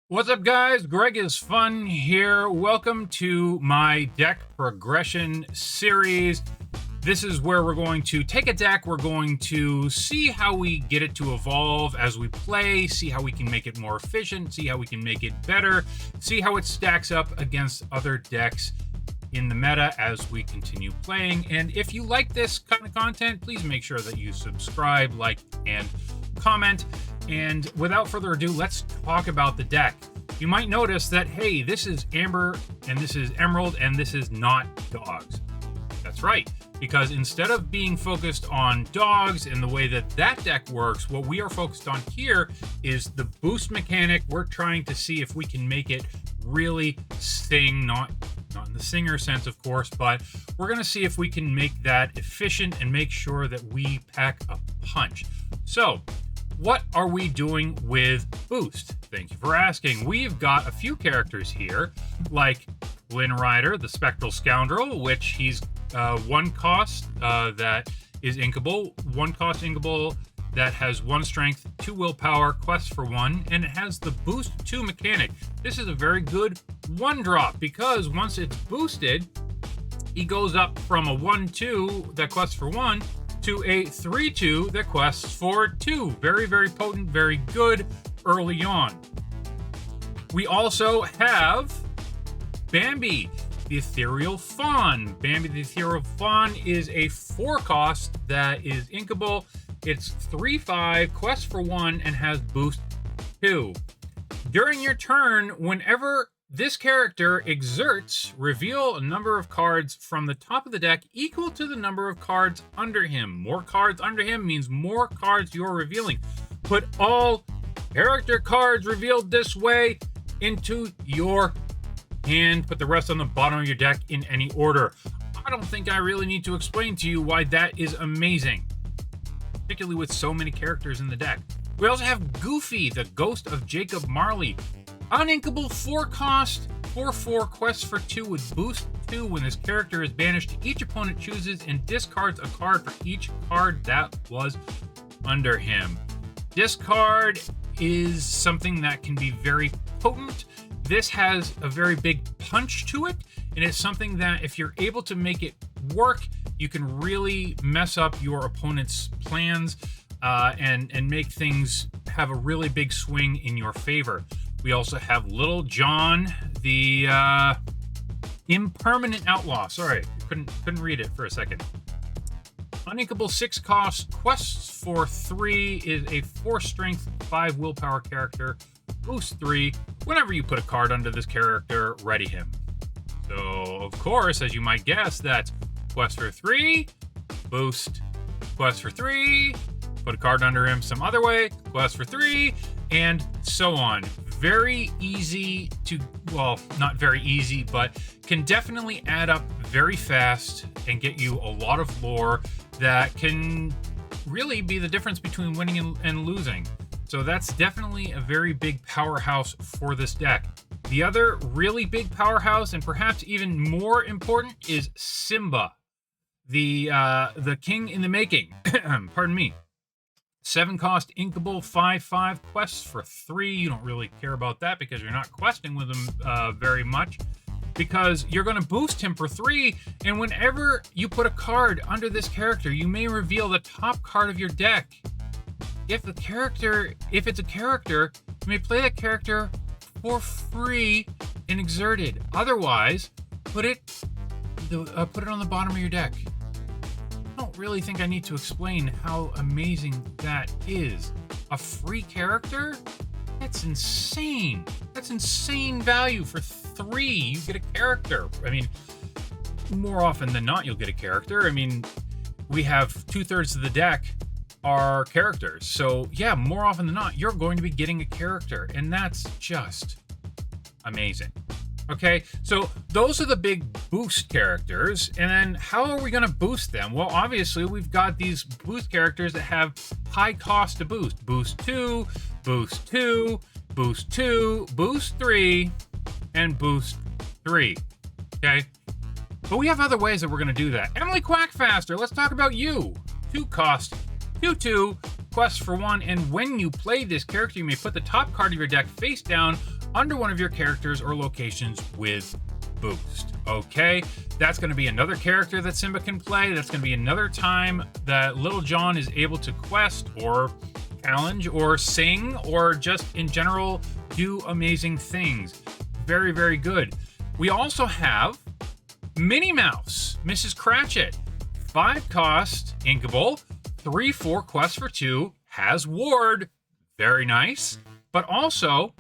What's up, guys? Greg is Fun here. Welcome to my deck progression series. This is where we're going to take a deck, we're going to see how we get it to evolve as we play, see how we can make it more efficient, see how we can make it better, see how it stacks up against other decks in the meta as we continue playing. And if you like this kind of content, please make sure that you subscribe, like, and comment. And without further ado, let's talk about the deck. You might notice that, hey, this is Amber, and this is Emerald, and this is not dogs. That's right, because instead of being focused on dogs and the way that that deck works, what we are focused on here is the boost mechanic. We're trying to see if we can make it really sing, not in the singer sense, of course, but we're going to see if we can make that efficient and make sure that we pack a punch. So, what are we doing with Boost? Thank you for asking. We've got a few characters here, like Lynn Rider, the Spectral Scoundrel, which he's one cost that is inkable, one cost inkable that has 1 strength, 2 willpower, quest for 1, and it has the Boost 2 mechanic. This is a very good 1-drop because once it's boosted, he goes up from a 1-2 that quests for 1 to a 3-2 that quests for 2. Very, very potent, very good early on. We also have Bambi, the Ethereal Fawn. Bambi, the Ethereal Fawn is a 4-cost that is inkable. It's 3/5, quests for 1, and has boost 2. During your turn, whenever this character exerts, reveal a number of cards from the top of the deck equal to the number of cards under him. More cards under him means more cards you're revealing. Put all character cards revealed this way into your hand. Put the rest on the bottom of your deck in any order. I don't think I really need to explain to you why that is amazing, particularly with so many characters in the deck. We also have Goofy, the Ghost of Jacob Marley. Uninkable 4-cost, 4/4, quests for 2 with boost 2 when this character is banished. Each opponent chooses and discards a card for each card that was under him. Discard is something that can be very potent. This has a very big punch to it, and it's something that if you're able to make it work, you can really mess up your opponent's plans and make things have a really big swing in your favor. We also have Little John, the Impermanent Outlaw. Sorry, couldn't read it for a second. Uninkable 6-cost, quests for 3, is a 4-strength, 5 willpower character, boost 3. Whenever you put a card under this character, ready him. So, of course, as you might guess, that's quest for 3, boost, quest for 3, put a card under him some other way, quest for 3, and so on. Very easy to, well, not very easy, but can definitely add up very fast and get you a lot of lore that can really be the difference between winning and losing. So that's definitely a very big powerhouse for this deck. The other really big powerhouse, and perhaps even more important, is Simba, the king in the making. Pardon me. 7-cost inkable, 5/5, quests for 3. You don't really care about that because you're not questing with him very much, because you're going to boost him for 3, and whenever you put a card under this character, you may reveal the top card of your deck. If it's a character, you may play that character for free and exert it. Otherwise, put it on the bottom of your deck. I don't really think I need to explain how amazing that is. A free character? That's insane. That's insane value for 3. You get a character. I mean, more often than not, you'll get a character. I mean, we have 2/3 of the deck are characters. So yeah, more often than not, you're going to be getting a character, and that's just amazing. Okay, so those are the big boost characters, and then how are we going to boost them? Well, obviously, we've got these boost characters that have high cost to boost. Boost 2, boost 2, boost 2, boost 3, and boost 3. Okay, but we have other ways that we're going to do that. Emily Quackfaster, let's talk about you. 2-cost, 2/2, quest for 1, and when you play this character, you may put the top card of your deck face down under one of your characters or locations with boost. Okay, that's going to be another character that Simba can play. That's going to be another time that Little John is able to quest or challenge or sing or just in general do amazing things. Very, very good. We also have Minnie Mouse, Mrs. Cratchit. 5 cost, inkable, 3/4 quest for 2, has ward, very nice, but also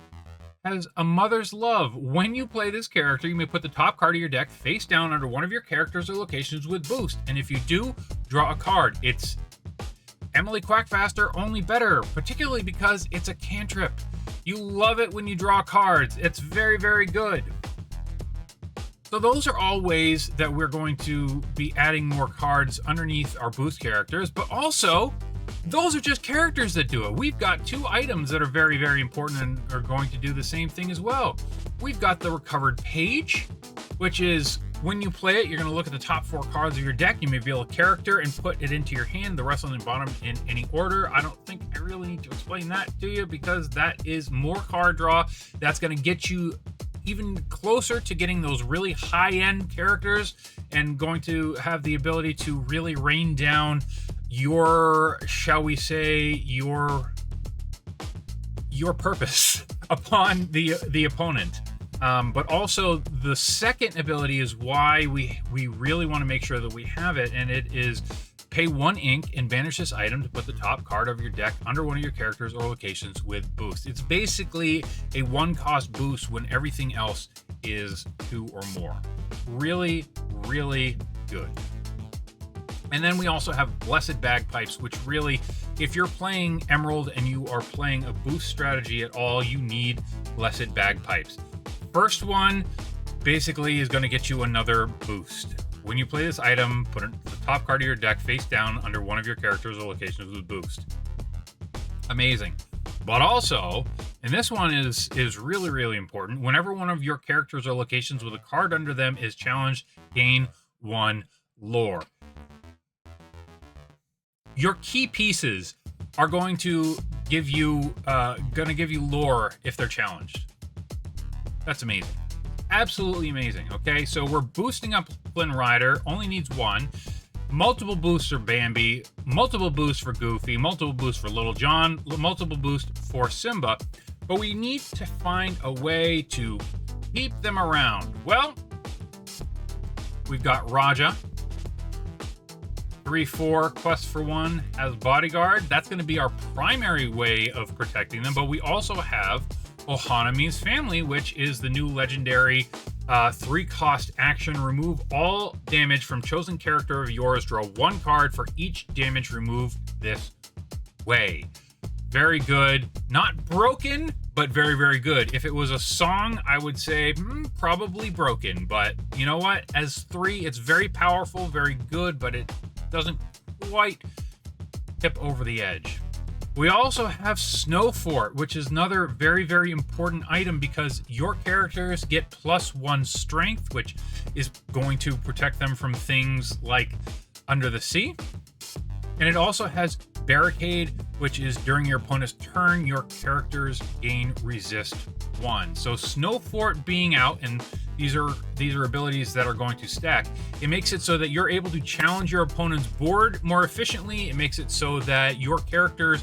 has a mother's love. When you play this character, you may put the top card of your deck face down under one of your characters or locations with boost. And if you do, draw a card. It's Emily Quackfaster, only better, particularly because it's a cantrip. You love it when you draw cards. It's very, very good. So those are all ways that we're going to be adding more cards underneath our boost characters, but also those are just characters that do it. We've got 2 items that are very, very important and are going to do the same thing as well. We've got the recovered page, which is when you play it, you're going to look at the top 4 cards of your deck. You may reveal a character and put it into your hand, the rest on the bottom in any order. I don't think I really need to explain that to you because that is more card draw. That's going to get you even closer to getting those really high-end characters and going to have the ability to really rain down your, shall we say, your purpose upon the opponent. But also the second ability is why we really want to make sure that we have it, and it is pay 1 ink and banish this item to put the top card of your deck under one of your characters or locations with boost. It's basically a 1 cost boost when everything else is 2 or more. Really, really good. And then we also have Blessed Bagpipes, which really, if you're playing Emerald and you are playing a boost strategy at all, you need Blessed Bagpipes. First one basically is going to get you another boost. When you play this item, put the top card of your deck face down under one of your characters or locations with boost. Amazing. But also, and this one is really, really important, whenever one of your characters or locations with a card under them is challenged, gain 1 lore. Your key pieces are going to give you lore if they're challenged. That's amazing. Absolutely amazing. Okay, so we're boosting up Flynn Rider, only needs 1. Multiple boosts for Bambi, multiple boosts for Goofy, multiple boosts for Little John, multiple boosts for Simba. But we need to find a way to keep them around. Well, we've got Raja. 3/4 quest for 1 as bodyguard. That's going to be our primary way of protecting them. But we also have Ohanami's Family, which is the new legendary 3 cost action. Remove all damage from chosen character of yours. Draw 1 card for each damage removed this way. Very good. Not broken, but very, very good. If it was a song, I would say probably broken. But you know what? As 3, it's very powerful, very good, but it doesn't quite tip over the edge. We also have Snow Fort, which is another very, very important item because your characters get +1 strength, which is going to protect them from things like Under the Sea. And it also has Barricade, which is during your opponent's turn, your characters gain resist 1. So Snow Fort being out, and these are abilities that are going to stack. It makes it so that you're able to challenge your opponent's board more efficiently. It makes it so that your characters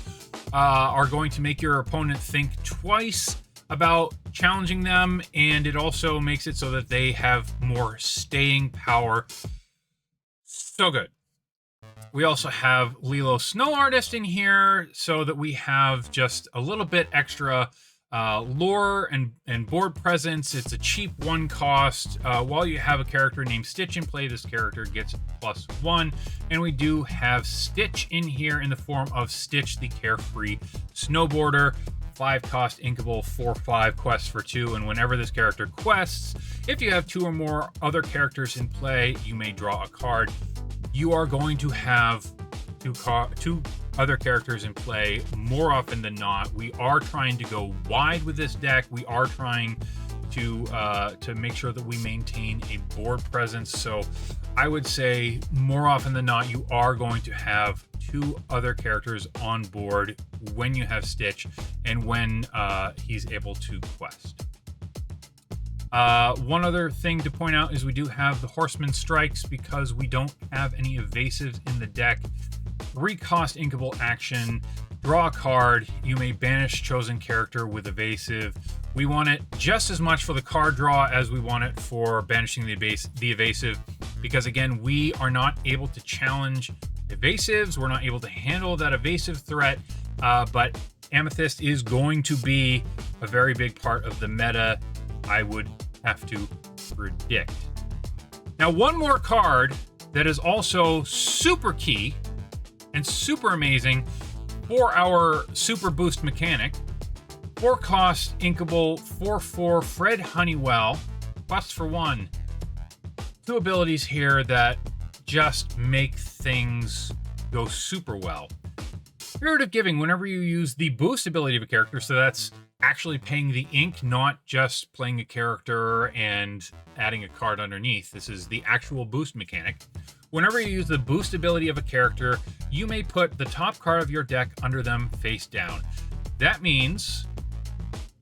are going to make your opponent think twice about challenging them, and it also makes it so that they have more staying power. So good. We also have Lilo Snow Artist in here so that we have just a little bit extra lore and board presence. It's a cheap 1 cost. While you have a character named Stitch in play, this character gets +1. And we do have Stitch in here in the form of Stitch the Carefree Snowboarder. 5 cost inkable, 4/5 quests for 2. And whenever this character quests, if you have 2 or more other characters in play, you may draw a card. You are going to have 2 other characters in play more often than not. We are trying to go wide with this deck. We are trying to make sure that we maintain a board presence. So I would say more often than not, you are going to have 2 other characters on board when you have Stitch and when he's able to quest. One other thing to point out is we do have the Horseman Strikes because we don't have any evasives in the deck. 3-cost inkable action, draw a card, you may banish chosen character with evasive. We want it just as much for the card draw as we want it for banishing the evasive, because again, we are not able to challenge evasives, we're not able to handle that evasive threat, but Amethyst is going to be a very big part of the meta, I would have to predict. Now, one more card that is also super key and super amazing for our super boost mechanic. 4-cost inkable 4/4 Fred Honeywell, quest for 1. 2 abilities here that just make things go super well. Spirit of Giving, whenever you use the boost ability of a character, so that's actually paying the ink, not just playing a character and adding a card underneath. This is the actual boost mechanic. Whenever you use the boost ability of a character, you may put the top card of your deck under them face down. That means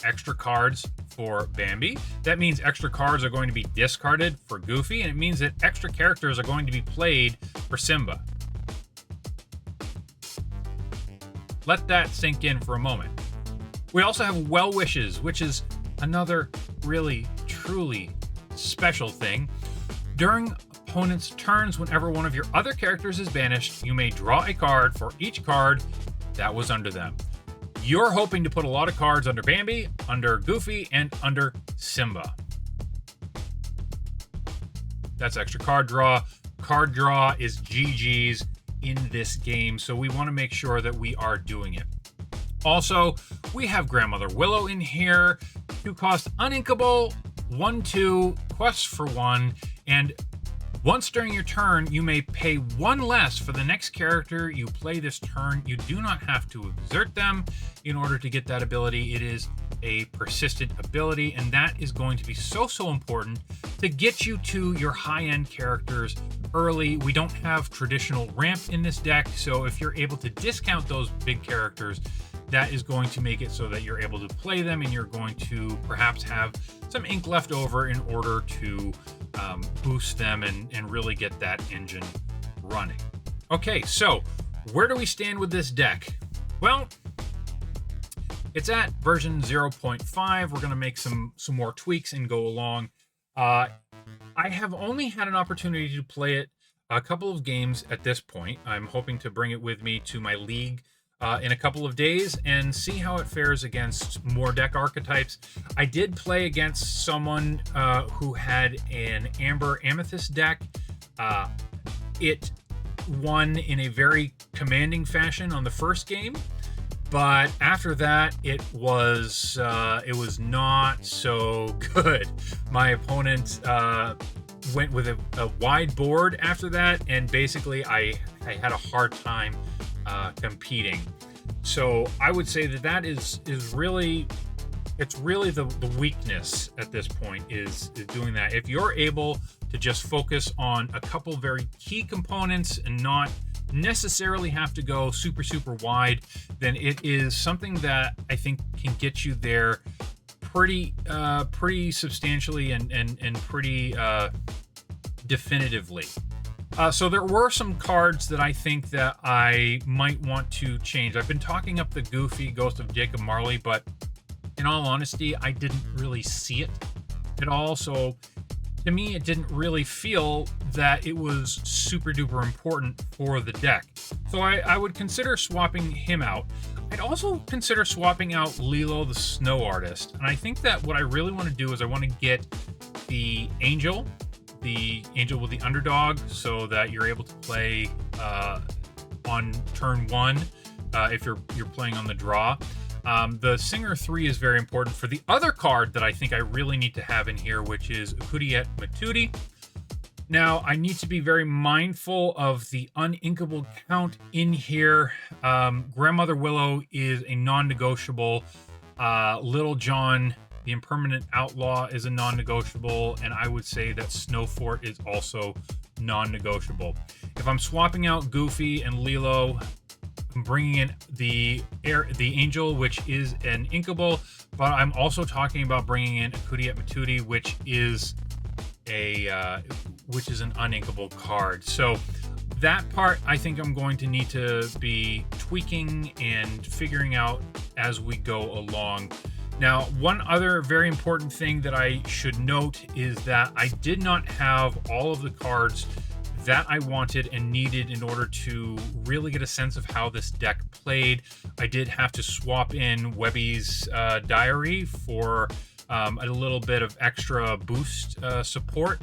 extra cards for Bambi. That means extra cards are going to be discarded for Goofy, and it means that extra characters are going to be played for Simba. Let that sink in for a moment. We also have Well Wishes, which is another really, truly special thing. During opponent's turns, whenever one of your other characters is banished, you may draw a card for each card that was under them. You're hoping to put a lot of cards under Bambi, under Goofy, and under Simba. That's extra card draw. Card draw is GG's in this game, so we want to make sure that we are doing it. Also, we have Grandmother Willow in here. 2-cost uninkable, 1/2, quest for 1, and once during your turn, you may pay 1 less for the next character you play this turn. You do not have to exert them in order to get that ability. It is a persistent ability, and that is going to be so important to get you to your high-end characters early. We don't have traditional ramp in this deck, so if you're able to discount those big characters, that is going to make it so that you're able to play them, and you're going to perhaps have some ink left over in order to boost them and really get that engine running. Okay, so where do we stand with this deck? Well, it's at version 0.5. We're going to make some more tweaks and go along. I have only had an opportunity to play it a couple of games at this point. I'm hoping to bring it with me to my league in a couple of days and see how it fares against more deck archetypes. I did play against someone who had an Amber Amethyst deck. It won in a very commanding fashion on the first game, but after that it was not so good. My opponent went with a wide board after that, and basically I had a hard time competing. So I would say that is really, it's really the weakness at this point is doing that. If you're able to just focus on a couple very key components and not necessarily have to go super wide, then it is something that I think can get you there pretty substantially and pretty definitively. So there were some cards that I think that I might want to change. I've been talking up the Goofy Ghost of Jacob Marley, but in all honesty, I didn't really see it at all. So to me, it didn't really feel that it was super duper important for the deck. So I would consider swapping him out. I'd also consider swapping out Lilo the Snow Artist. And I think that what I really want to do is I want to get the Angel with the underdog, so that you're able to play on turn 1 if you're playing on the draw. The Singer 3 is very important for the other card that I think I really need to have in here, which is Ukudiet Matuti. Now, I need to be very mindful of the uninkable count in here. Grandmother Willow is a non-negotiable. Little John, the Impermanent Outlaw, is a non-negotiable, and I would say that Snowfort is also non-negotiable. If I'm swapping out Goofy and Lilo, I'm bringing in the Angel, which is an inkable, but I'm also talking about bringing in Akutiet Matuti, which is an uninkable card. So that part I think I'm going to need to be tweaking and figuring out as we go along. Now, one other very important thing that I should note is that I did not have all of the cards that I wanted and needed in order to really get a sense of how this deck played. I did have to swap in Webby's Diary for a little bit of extra boost support.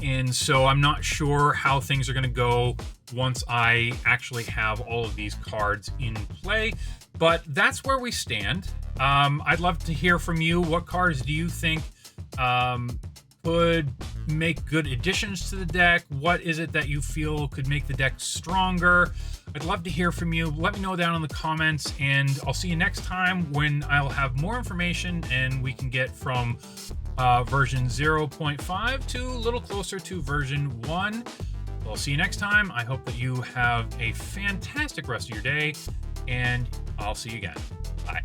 And so I'm not sure how things are going to go once I actually have all of these cards in play, but that's where we stand. I'd love to hear from you. What cards do you think could make good additions to the deck? What is it that you feel could make the deck stronger? I'd love to hear from you. Let me know down in the comments, and I'll see you next time when I'll have more information and we can get from version 0.5 to a little closer to version 1. I'll see you next time. I hope that you have a fantastic rest of your day, and I'll see you again. Bye.